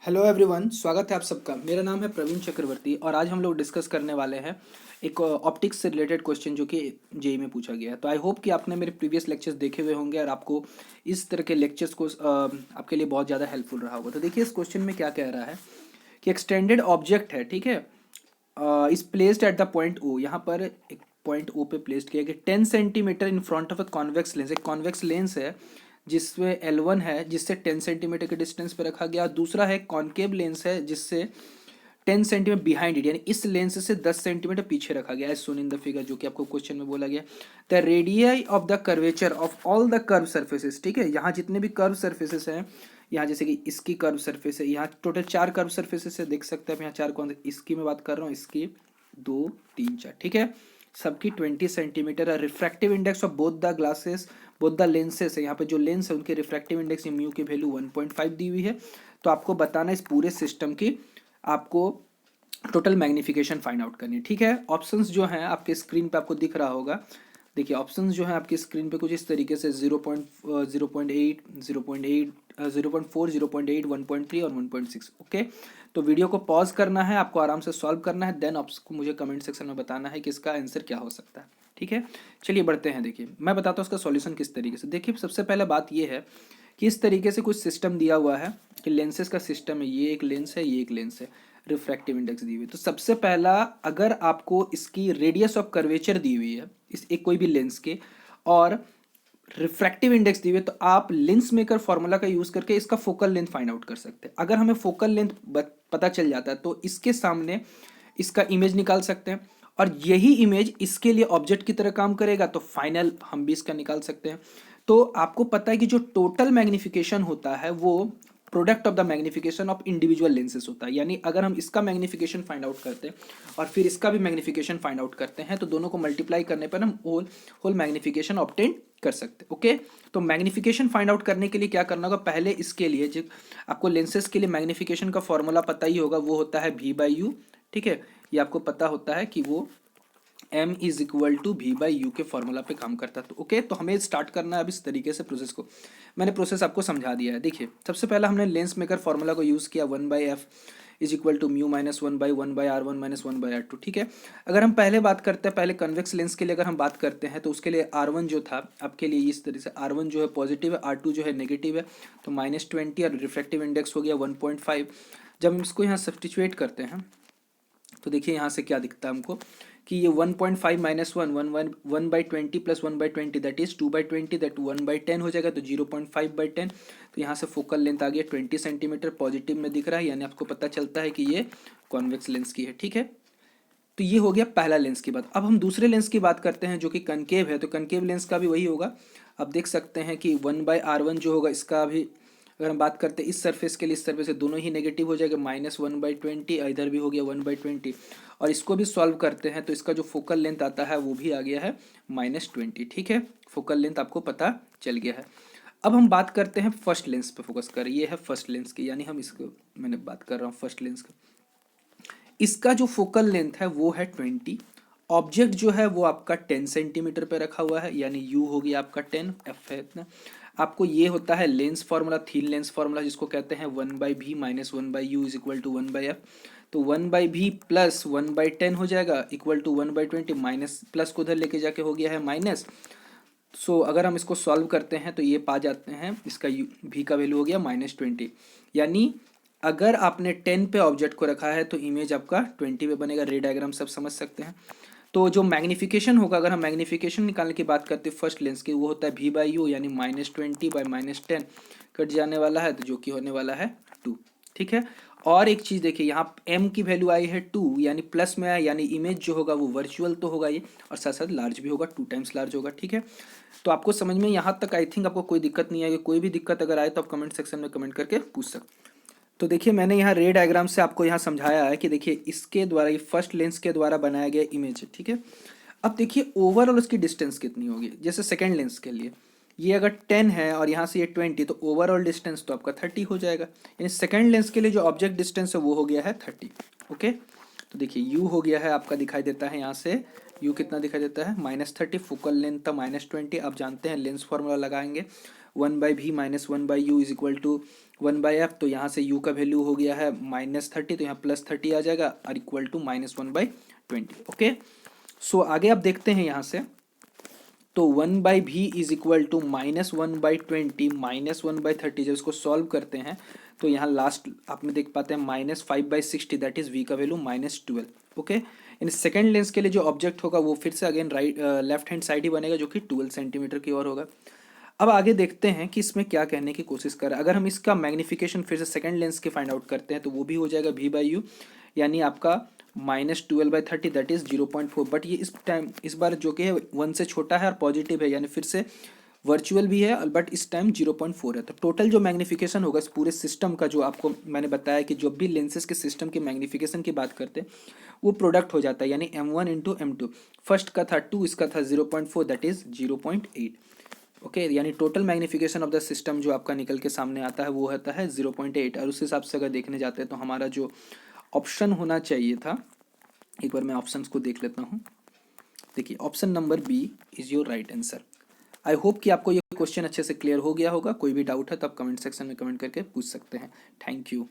Hello everyone, स्वागत है आप सबका। मेरा नाम है प्रवीण चक्रवर्ती और आज हम लोग डिस्कस करने वाले हैं एक ऑप्टिक्स से रिलेटेड क्वेश्चन जो कि जेई में पूछा गया है। तो आई होप कि आपने मेरे प्रीवियस लेक्चर्स देखे हुए होंगे और आपको इस तरह के लेक्चर्स को आपके लिए बहुत ज़्यादा हेल्पफुल रहा होगा। तो देखिए इस क्वेश्चन में क्या कह रहा है कि एक्सटेंडेड ऑब्जेक्ट है, ठीक है, is placed at the point O. यहाँ पर एक पॉइंट ओ पे प्लेस्ड किया गया 10 centimetre in front of a convex lens. एक कॉन्वेक्स लेंस है जिसमें L1 है, जिससे 10 सेंटीमीटर के डिस्टेंस पे रखा गया। दूसरा है कॉन्केव लेंस है जिससे 10 सेंटीमीटर बिहाइंड इट, यानी इस लेंस से 10 सेंटीमीटर पीछे रखा गया है। सोन इन द फिगर, जो कि आपको क्वेश्चन में बोला गया। The radii of the curvature of all the curve surfaces, ठीक है, यहाँ जितने भी कर्व सर्फेसेस हैं, यहाँ जैसे कि इसकी कर्व सरफेस है, यहाँ टोटल 4 कर्व सरफेसेस है, देख सकते हैं आप यहाँ 4 कौन, इसकी मैं बात कर रहा हूँ, इसकी 2 3 4, ठीक है, सबकी 20 centimetre. Refractive index of both the glasses, both the lenses है, यहाँ पे जो लेंस है उनके रिफ्रैक्टिव इंडेक्स म्यू की वैल्यू 1.5 दी हुई है। तो आपको बताना इस पूरे सिस्टम की आपको टोटल मैग्निफिकेशन फाइंड आउट करनी है, ठीक है। ऑप्शंस जो हैं आपके स्क्रीन पे आपको दिख रहा होगा। देखिए ऑप्शंस जो हैं आपकी स्क्रीन पे कुछ इस तरीके से 0.8, 0.8, 0.4, 0.8, 1.3 और 1.6। ओके, तो वीडियो को पॉज करना है, आपको आराम से सॉल्व करना है, देन आपको मुझे कमेंट सेक्शन में बताना है कि इसका आंसर क्या हो सकता है, ठीक है। चलिए बढ़ते हैं। देखिए मैं बताता हूँ इसका सॉल्यूशन किस तरीके से। देखिए सबसे पहले बात ये है कि इस तरीके से कुछ सिस्टम दिया हुआ है कि लेंसेज का सिस्टम है, ये एक लेंस है, ये एक लेंस है, रिफ्रैक्टिव इंडेक्स दी हुई है। तो सबसे पहला, अगर आपको इसकी रेडियस ऑफ कर्वेचर दी हुई है इस एक कोई भी लेंस के, और रिफ्रैक्टिव इंडेक्स दी हुई है, तो आप लेंस मेकर फॉर्मूला का यूज करके इसका फोकल लेंथ फाइंड आउट कर सकते हैं। अगर हमें फोकल लेंथ पता चल जाता है तो इसके सामने इसका इमेज निकाल सकते हैं, और यही इमेज इसके लिए ऑब्जेक्ट की तरह काम करेगा, तो फाइनल हम भी इसका निकाल सकते हैं। तो आपको पता है कि जो टोटल मैग्निफिकेशन होता है वो product of the magnification of individual lenses होता है। यानी अगर हम इसका मैग्निफिकेशन फाइंड आउट करते हैं और फिर इसका भी मैग्निफिकेशन फाइंड आउट करते हैं, तो दोनों को मल्टीप्लाई करने पर हम होल मैग्निफिकेशन ऑब्टेन कर सकते हैं। ओके, तो मैग्निफिकेशन फाइंड आउट करने के लिए क्या करना होगा, पहले इसके लिए जो आपको लेंसेज के लिए मैग्निफिकेशन का फॉर्मूला पता ही होगा, वो होता है V/U, ठीक है। ये आपको पता होता है कि वो M is equal to V/U के फॉर्मूला पे काम करता है। तो ओके, तो हमें स्टार्ट करना है अब इस तरीके से प्रोसेस को। मैंने प्रोसेस आपको समझा दिया है। देखिए सबसे पहला हमने लेंस मेकर फॉर्मूला को यूज़ किया, 1/f is equal to mu minus 1/1/r1 minus 1/r2, ठीक है। अगर हम पहले बात करते हैं, पहले कन्वेक्स लेंस के लिए अगर हम बात करते हैं, तो उसके लिए R1 जो था आपके लिए इस तरह से, R1 जो है पॉजिटिव है, R2 जो है नेगेटिव है, तो -20 और रिफ्रैक्टिव इंडेक्स हो गया 1.5। जब हम इसको यहाँ सब्स्टिट्यूएट करते हैं तो देखिए यहाँ से क्या दिखता है हमको कि ये 1.5 minus 1/20 plus 1/20 that is 2/20, that 1/10 हो जाएगा, तो 0.5/10। तो यहाँ से फोकल लेंथ आ गया 20 सेंटीमीटर, पॉजिटिव में दिख रहा है, यानी आपको पता चलता है कि ये कॉन्वेक्स लेंस की है, ठीक है। तो ये हो गया पहला लेंस की बात। अब हम दूसरे लेंस की बात करते हैं जो कि कनकेव है। तो कनकेव लेंस का भी वही होगा। आप देख सकते हैं कि 1/r1 जो होगा, इसका भी अगर हम बात करते हैं इस सरफेस के लिए, इस सरफेस से दोनों ही नेगेटिव हो जाएगा, -1/20, इधर भी हो गया 1/20। और इसको भी सॉल्व करते हैं तो इसका जो फोकल लेंथ आता है वो भी आ गया है -20, ठीक है। फोकल लेंथ आपको पता चल गया है। अब हम बात करते हैं फर्स्ट लेंस पे फोकस कर, ये है फर्स्ट लेंस की, यानी हम इसको, मैंने बात कर रहा हूँ फर्स्ट लेंस का। इसका जो फोकल लेंथ है वो है 20। ऑब्जेक्ट जो है वो आपका 10 सेंटीमीटर पे रखा हुआ है, यानी यू हो गया आपका 10, एफ है इतना। आपको ये होता है लेंस फार्मूला, थीन लेंस फार्मूला, जिसको कहते हैं 1/v minus 1/u is equal to 1/f। तो 1/v प्लस 1/10 हो जाएगा इक्वल टू 1/20, माइनस प्लस को उधर लेके जाके हो गया है माइनस। सो अगर हम इसको सॉल्व करते हैं तो ये पा जाते हैं, इसका v का वैल्यू हो गया -20। यानी अगर आपने 10 पे ऑब्जेक्ट को रखा है तो इमेज आपका 20 पे बनेगा। रे डायग्राम सब समझ सकते हैं। तो जो मैग्निफिकेशन होगा, अगर हम मैग्निफिकेशन निकालने की बात करते हैं फर्स्ट लेंस की, वो होता है V/U, यानी -20/-10 कट जाने वाला है, तो जो कि होने वाला है 2, ठीक है। और एक चीज़ देखिए, यहाँ M की वैल्यू आई है 2, यानी प्लस में आया, यानी इमेज जो होगा वो वर्चुअल तो होगा ये, और साथ साथ लार्ज भी होगा, 2 टाइम्स लार्ज होगा, ठीक है। तो आपको समझ में यहाँ तक आई थिंक आपको कोई दिक्कत नहीं आएगी। कोई भी दिक्कत अगर आए तो आप कमेंट सेक्शन में कमेंट करके पूछ सकते हैं। तो देखिए मैंने यहाँ रे डायग्राम से आपको यहाँ समझाया है कि देखिए इसके द्वारा, ये फर्स्ट लेंस के द्वारा बनाया गया इमेज है, ठीक है। अब देखिए ओवरऑल उसकी डिस्टेंस कितनी होगी। जैसे सेकेंड लेंस के लिए ये अगर 10 है और यहाँ से ये 20, तो ओवरऑल डिस्टेंस तो आपका 30 हो जाएगा। यानी सेकेंड लेंस के लिए जो ऑब्जेक्ट डिस्टेंस है वो हो गया है 30। ओके, तो देखिए यू हो गया है आपका, दिखाई देता है यहाँ से यू कितना दिखाई देता है -30, फोकल लेंथ था -20। आप जानते हैं लेंस फार्मूला लगाएंगे, 1/v minus 1/u is equal to 1/f, तो यहाँ से u का वैल्यू हो गया है -30, तो यहाँ +30 आ जाएगा और इक्वल टू -1/20। ओके, सो आगे आप देखते हैं यहाँ से, तो 1/v इज इक्वल टू -1/20 -1/30। जब इसको सॉल्व करते हैं तो यहाँ लास्ट आप में देख पाते हैं -5/60, दैट इज v का value -12। Okay, in second lens के लिए जो ऑब्जेक्ट होगा वो फिर से अगेन लेफ्ट हैंड साइड ही बनेगा, जो कि 12 सेंटीमीटर की ओर होगा। अब आगे देखते हैं कि इसमें क्या कहने की कोशिश कर रहा है। अगर हम इसका मैग्नीफिकेशन फिर से सेकेंड लेंस के फाइंड आउट करते हैं तो वो भी हो जाएगा v/u, यानी आपका -12/30, दैट इज 0.4। बट ये इस टाइम इस बार जो कि है 1 से छोटा है और पॉजिटिव है, यानी फिर से वर्चुअल भी है, बट इस टाइम 0.4 है। तो टोटल जो मैग्नीफिकेशन होगा इस पूरे सिस्टम का, जो आपको मैंने बताया कि जब भी लेंसेज के सिस्टम के मैग्नीफिकेशन की बात करते हैं वो प्रोडक्ट हो जाता है, यानी m1 इंटू m2। फर्स्ट का था 2, इसका था 0.4, दैट इज 0.8। ओके, यानी total magnification of the system जो आपका निकल के सामने आता है वो होता है 0.8। और उस हिसाब से अगर देखने जाते हैं तो हमारा जो ऑप्शन होना चाहिए था, एक बार मैं ऑप्शंस को देख लेता हूँ। देखिए, option number B is your right answer. I hope कि आपको ये क्वेश्चन अच्छे से क्लियर हो गया होगा। कोई भी डाउट है तो आप कमेंट सेक्शन में कमेंट करके पूछ सकते हैं। Thank you.